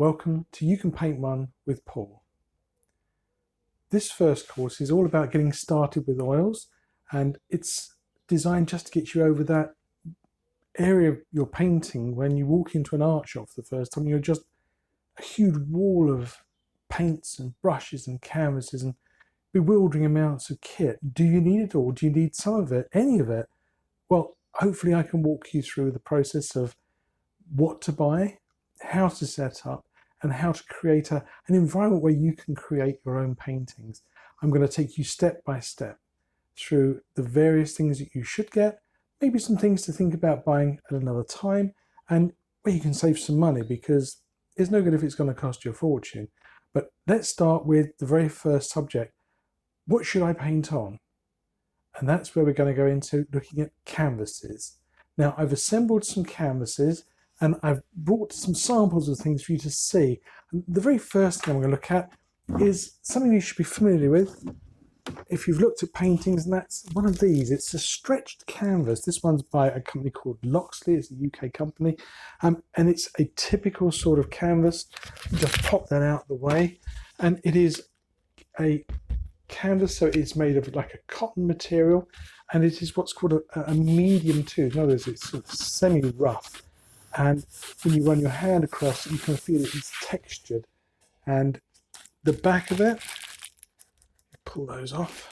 welcome to You Can Paint One with Paul. This first course is all about getting started with oils, and it's designed just to get you over that area of your painting when you walk into an art shop for the first time. You're just a huge wall of paints and brushes and canvases and bewildering amounts of kit. Do you need it all? Do you need some of it? Any of it? Well, hopefully I can walk you through the process of what to buy, how to set up, and how to create an environment where you can create your own paintings. I'm going to take you step by step through the various things that you should get, maybe some things to think about buying at another time, and where you can save some money, because it's no good if it's going to cost you a fortune. But let's start with the very first subject. What should I paint on? And that's where we're going to go into looking at canvases. Now, I've assembled some canvases and I've brought some samples of things for you to see. And the very first thing I'm going to look at is something you should be familiar with if you've looked at paintings, and that's one of these. It's a stretched canvas. This one's by a company called Loxley. It's a UK company, and it's a typical sort of canvas. Just pop that out of the way, and it is a canvas, so it's made of like a cotton material, and it is what's called a medium too. In other words, it's sort of semi-rough, and when you run your hand across it, you can feel it is textured. And the back of it, pull those off,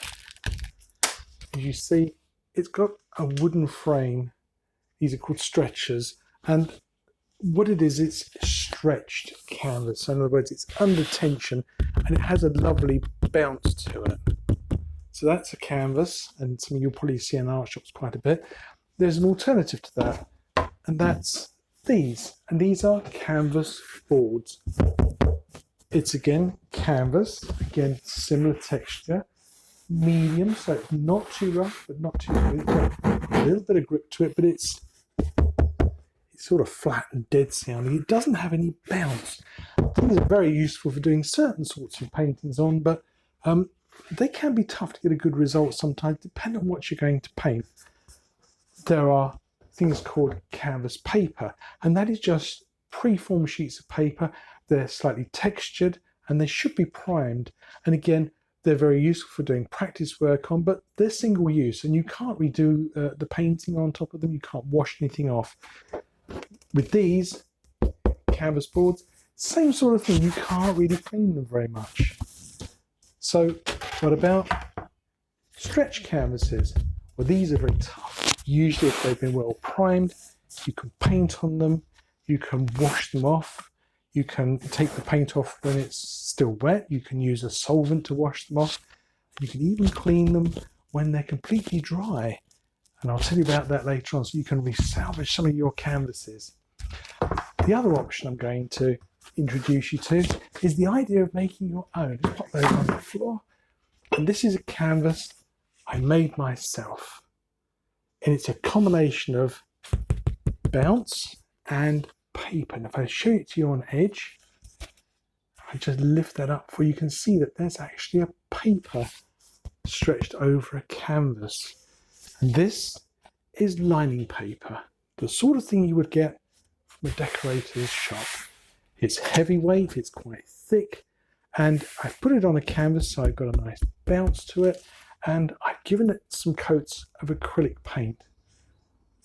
as you see, it's got a wooden frame. These are called stretchers, and what it is, it's stretched canvas. So in other words, it's under tension and it has a lovely bounce to it. So that's a canvas, and some of you'll probably see in art shops quite a bit. There's an alternative to that, and that's these, and these are canvas boards. It's again canvas, again similar texture, medium, so it's not too rough but not too heavy. It's got a little bit of grip to it, but it's sort of flat and dead sounding. It doesn't have any bounce. These are very useful for doing certain sorts of paintings on, but they can be tough to get a good result sometimes, depending on what you're going to paint. There are things called canvas paper, and that is just pre-formed sheets of paper. They're slightly textured and they should be primed, and again they're very useful for doing practice work on, but they're single use and you can't redo the painting on top of them. You can't wash anything off. With these canvas boards, same sort of thing, you can't really clean them very much. So what about stretch canvases? Well, these are very tough. Usually if they've been well primed, you can paint on them, you can wash them off, you can take the paint off when it's still wet, you can use a solvent to wash them off, you can even clean them when they're completely dry. And I'll tell you about that later on, so you can resalvage some of your canvases. The other option I'm going to introduce you to is the idea of making your own. Pop those on the floor. And this is a canvas I made myself. And it's a combination of bounce and paper. And if I show it to you on edge, I just lift that up for you can see that there's actually a paper stretched over a canvas. And this is lining paper, the sort of thing you would get from a decorator's shop. It's heavyweight, it's quite thick, and I've put it on a canvas so I've got a nice bounce to it, and I've given it some coats of acrylic paint.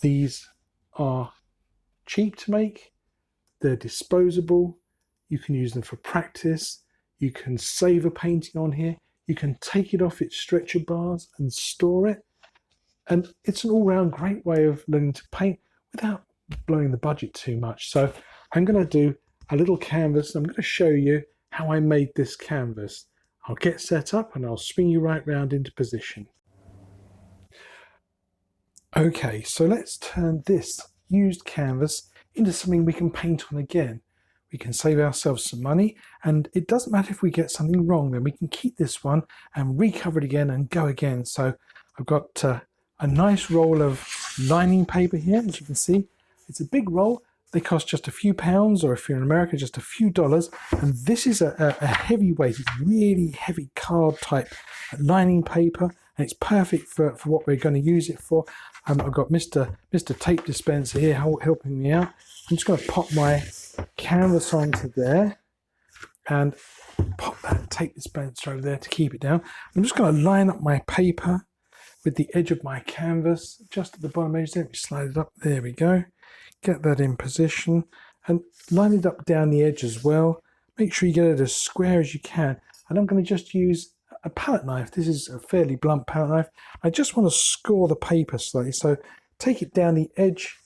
These are cheap to make, they're disposable, you can use them for practice, you can save a painting on here, you can take it off its stretcher bars and store it, and it's an all-round great way of learning to paint without blowing the budget too much. So I'm going to do a little canvas. I'm going to show you how I made this canvas. I'll get set up and I'll swing you right round into position. Okay, so let's turn this used canvas into something we can paint on again. We can save ourselves some money, and it doesn't matter if we get something wrong, then we can keep this one and recover it again and go again. So I've got a nice roll of lining paper here, as you can see. It's a big roll. They cost just a few pounds, or if you're in America, just a few dollars. And this is a heavy weight. It's really heavy card type lining paper, and it's perfect for what we're going to use it for. I've got Mr. Tape Dispenser here helping me out. I'm just going to pop my canvas onto there. and pop that tape dispenser over there to keep it down. I'm just going to line up my paper with the edge of my canvas, just at the bottom edge there. We slide it up, there we go. Get that in position and line it up down the edge as well. Make sure you get it as square as you can. And I'm going to just use a palette knife. This is a fairly blunt palette knife. I just want to score the paper slightly. So take it down the edge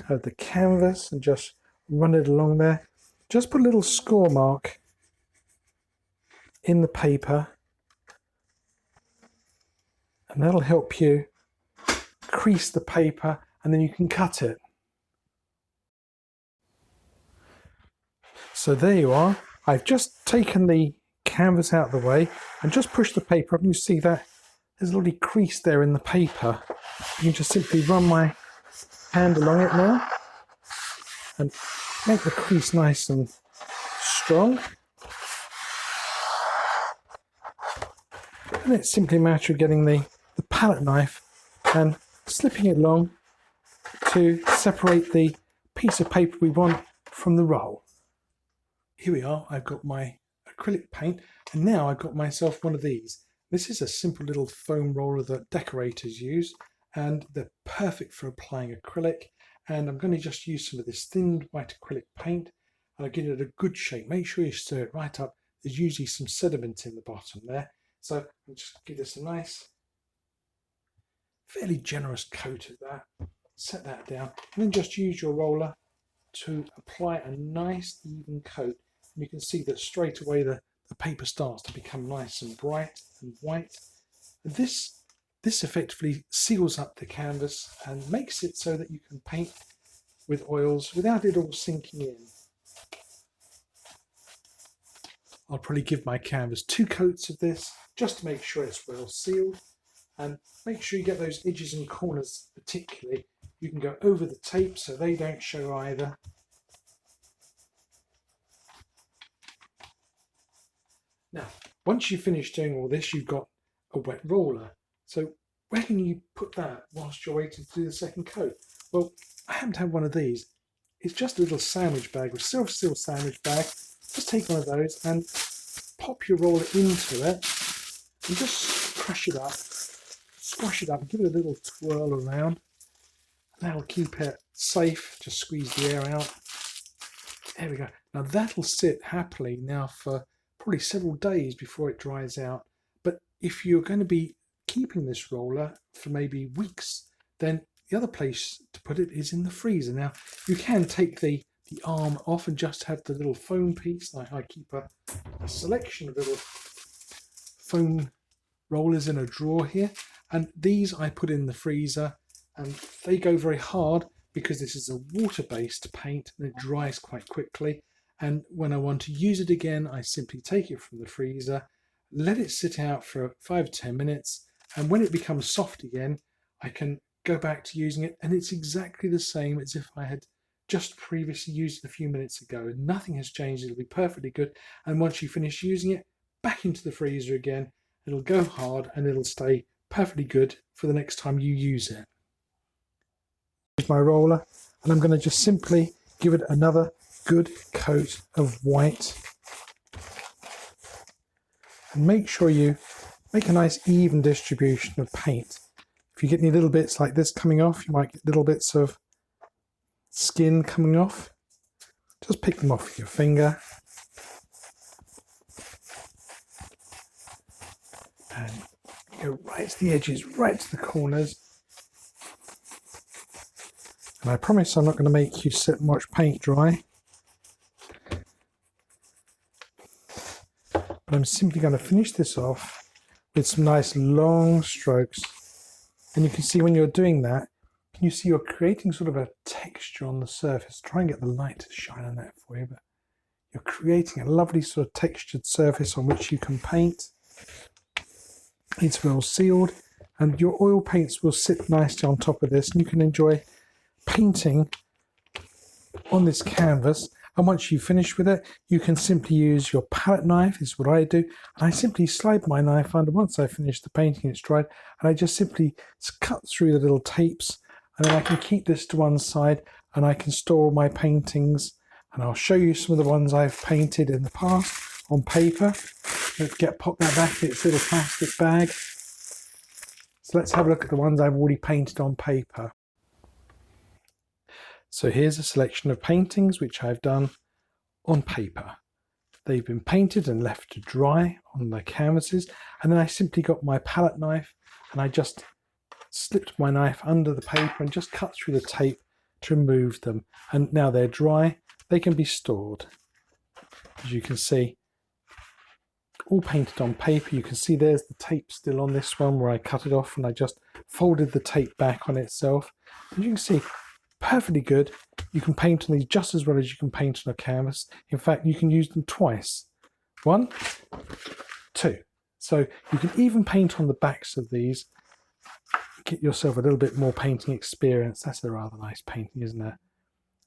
of the canvas and just run it along there. Just put a little score mark in the paper, and that'll help you crease the paper, and then you can cut it. So there you are. I've just taken the canvas out of the way and just pushed the paper up, and you see that there's a little crease there in the paper. You can just simply run my hand along it now and make the crease nice and strong. And it's simply a matter of getting the palette knife and slipping it along to separate the piece of paper we want from the roll. Here we are. I've got my acrylic paint, and now I've got myself one of these. This is a simple little foam roller that decorators use, and they're perfect for applying acrylic. And I'm going to just use some of this thin white acrylic paint, and I'll give it a good shake. Make sure you stir it right up. There's usually some sediment in the bottom there. So I'll just give this a nice, fairly generous coat of that. Set that down, and then just use your roller to apply a nice even coat. And you can see that straight away the paper starts to become nice and bright and white. And this effectively seals up the canvas and makes it so that you can paint with oils without it all sinking in. I'll probably give my canvas 2 coats of this just to make sure it's well sealed, and make sure you get those edges and corners particularly. You can go over the tape so they don't show either. Now, once you've finished doing all this, you've got a wet roller. So where can you put that whilst you're waiting to do the second coat? Well, I happen to have one of these. It's just a little sandwich bag, a self-seal sandwich bag. Just take one of those and pop your roller into it and just crush it up, squash it up, give it a little twirl around. That'll keep it safe. Just squeeze the air out. There we go. Now that'll sit happily now for probably several days before it dries out. But if you're going to be keeping this roller for maybe weeks, then the other place to put it is in the freezer. Now you can take the arm off and just have the little foam piece. I keep a selection of little foam rollers in a drawer here, and these I put in the freezer, and they go very hard because this is a water-based paint and it dries quite quickly. And when I want to use it again, I simply take it from the freezer, let it sit out for 5 to 10 minutes, and when it becomes soft again, I can go back to using it, and it's exactly the same as if I had just previously used it a few minutes ago. Nothing has changed. It'll be perfectly good. And once you finish using it, back into the freezer again, it'll go hard and it'll stay perfectly good for the next time you use it. Here's my roller, and I'm going to just simply give it another good coat of white. And make sure you make a nice even distribution of paint. If you get any little bits like this coming off, you might get little bits of skin coming off. Just pick them off with your finger. And go right to the edges, right to the corners. And I promise I'm not going to make you sit and watch paint dry. But I'm simply going to finish this off with some nice long strokes. And you can see when you're doing that, you see you're creating sort of a texture on the surface. Try and get the light to shine on that for you, but you're creating a lovely sort of textured surface on which you can paint. It's well sealed, and your oil paints will sit nicely on top of this, and you can enjoy painting on this canvas. And once you finish with it, you can simply use your palette knife. This is what I do, and I simply slide my knife under once I finish the painting, it's dried, and I just simply cut through the little tapes. And then I can keep this to one side, and I can store all my paintings, and I'll show you some of the ones I've painted in the past on paper. Let's pop that back in its little plastic bag. So let's have a look at the ones I've already painted on paper. So here's a selection of paintings which I've done on paper. They've been painted and left to dry on the canvases, and then I simply got my palette knife and I just slipped my knife under the paper and just cut through the tape to remove them. And now they're dry, they can be stored. As you can see, all painted on paper. You can see there's the tape still on this one where I cut it off and I just folded the tape back on itself. As you can see, perfectly good. You can paint on these just as well as you can paint on a canvas. In fact, you can use them twice. 1, 2. So you can even paint on the backs of these. Get yourself a little bit more painting experience. That's a rather nice painting, isn't it?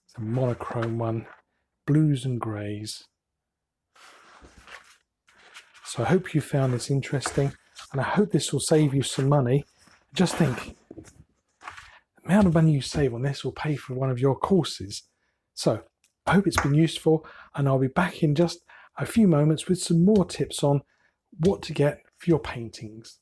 It's a monochrome one, blues and greys. So I hope you found this interesting, and I hope this will save you some money. Just think, the amount of money you save on this will pay for one of your courses. So I hope it's been useful, and I'll be back in just a few moments with some more tips on what to get for your paintings.